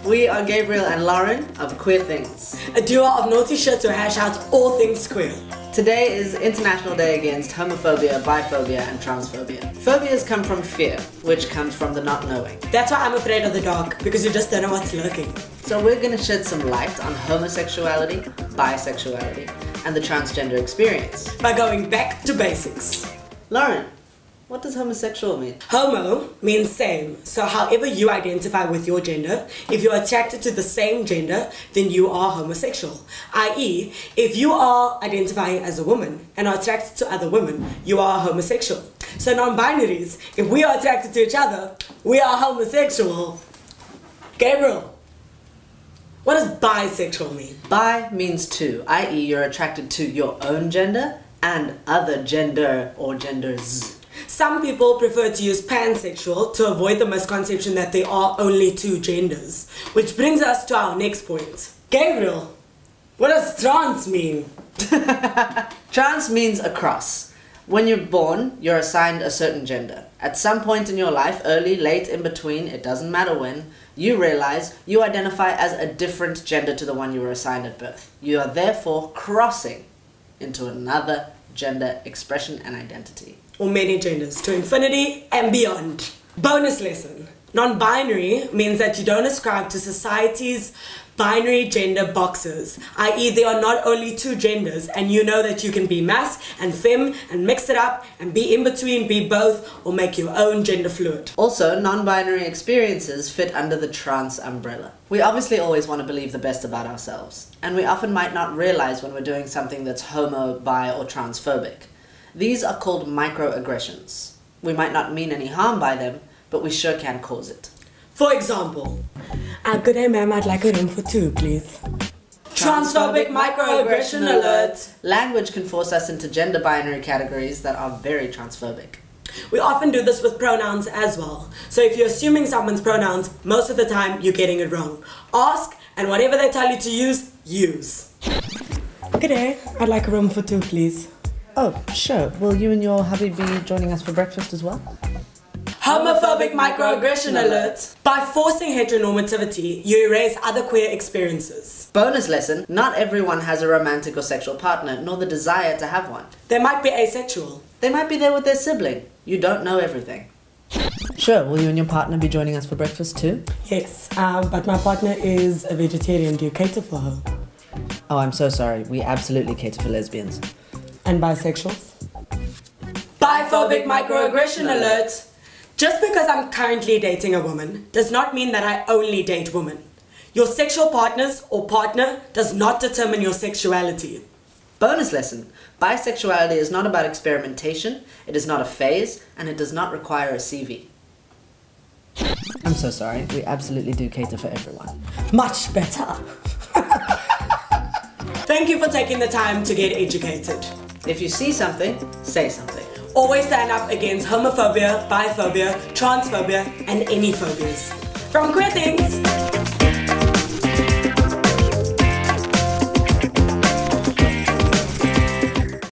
We are Gabriel and Lauren of Queer Things, a duo of naughty shits who hash out all things queer. Today is International Day against homophobia, biphobia and transphobia. Phobias come from fear, which comes from the not knowing. That's why I'm afraid of the dark, because you just don't know what's lurking. So we're gonna shed some light on homosexuality, bisexuality and the transgender experience. By going back to basics. Lauren, what does homosexual mean? Homo means same, so however you identify with your gender, if you're attracted to the same gender, then you are homosexual. I.e., if you are identifying as a woman and are attracted to other women, you are homosexual. So non-binaries, if we are attracted to each other, we are homosexual. Gabriel, what does bisexual mean? Bi means two, i.e. you're attracted to your own gender and other gender or genders. Some people prefer to use pansexual to avoid the misconception that there are only two genders. Which brings us to our next point. Gabriel, what does trans mean? Trans means across. When you're born, you're assigned a certain gender. At some point in your life, early, late, in between, it doesn't matter when, you realize you identify as a different gender to the one you were assigned at birth. You are therefore crossing into another gender expression and identity. Or many genders, to infinity and beyond. Bonus lesson. Non-binary means that you don't ascribe to society's binary gender boxes, i.e. there are not only two genders and you know that you can be mas and fem and mix it up and be in between, be both, or make your own gender fluid. Also, non-binary experiences fit under the trans umbrella. We obviously always want to believe the best about ourselves, and we often might not realize when we're doing something that's homo, bi, or transphobic. These are called microaggressions. We might not mean any harm by them, but we sure can cause it. For example, good day ma'am, I'd like a room for two, please. Transphobic microaggression alert! Language can force us into gender binary categories that are very transphobic. We often do this with pronouns as well. So if you're assuming someone's pronouns, most of the time you're getting it wrong. Ask, and whatever they tell you to use, use. Good day, I'd like a room for two, please. Oh, sure. Will you and your hubby be joining us for breakfast as well? Homophobic microaggression alert! By forcing heteronormativity, you erase other queer experiences. Bonus lesson, not everyone has a romantic or sexual partner, nor the desire to have one. They might be asexual. They might be there with their sibling. You don't know everything. Sure, will you and your partner be joining us for breakfast too? Yes, but my partner is a vegetarian. Do you cater for her? Oh, I'm so sorry. We absolutely cater for lesbians. And bisexuals? Biphobic microaggression alert! Just because I'm currently dating a woman does not mean that I only date women. Your sexual partners or partner does not determine your sexuality. Bonus lesson. Bisexuality is not about experimentation, it is not a phase, and it does not require a CV. I'm so sorry. We absolutely do cater for everyone. Much better. Thank you for taking the time to get educated. If you see something, say something. Always stand up against homophobia, biphobia, transphobia, and any phobias. From Queer Things!